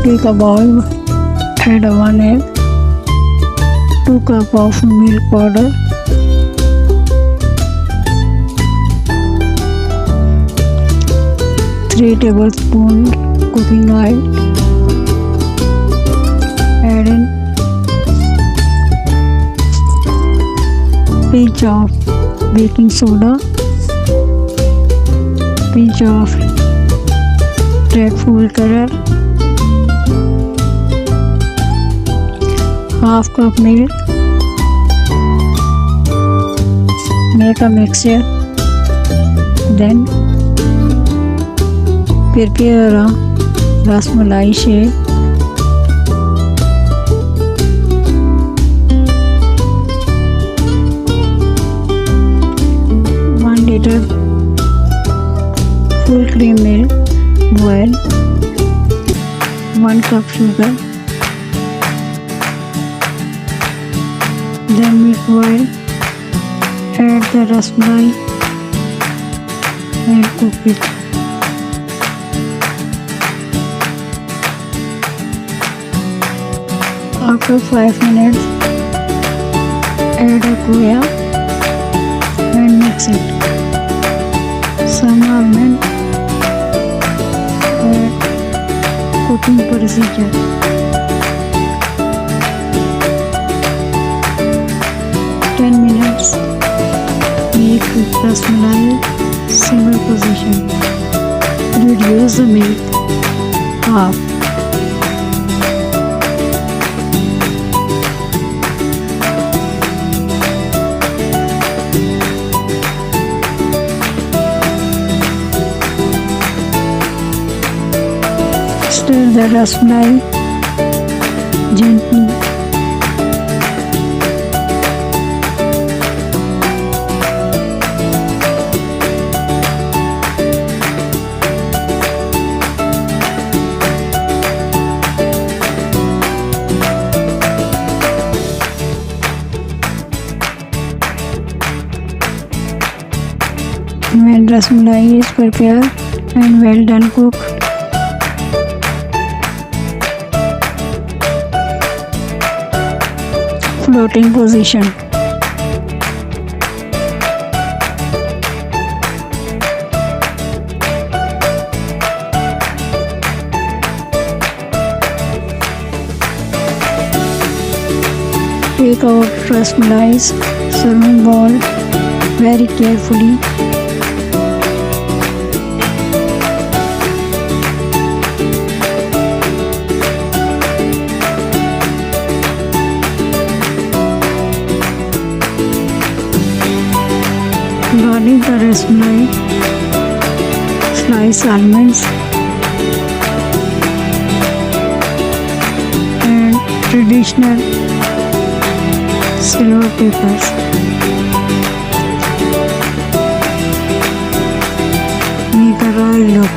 Take a bowl, add 1 egg, 2 cup of milk powder, 3 tablespoons cooking oil, add in pinch of baking soda, pinch of red food color, half cup milk. Make a mixture. Then prepare a rasmalai shape. Liter full cream milk, boil 1 cup sugar, then milk boil, add the rasmalai and cook it. After 5 minutes, add a khoya and mix it. Some almond and cooking procedure. Minutes. Make rasmalai simmer position. Reduce the milk half. Stir the rasmalai gently. When rasmalai is prepared and well done cooked, floating position. Take out rasmalai's serving bowl very carefully. Garnish the rasmalai, slice almonds and traditional silver papers. Make a royal look.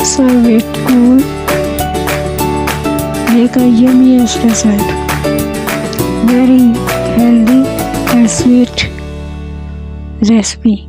Serve it cool. Make a yummiest dessert. Very healthy and sweet recipe.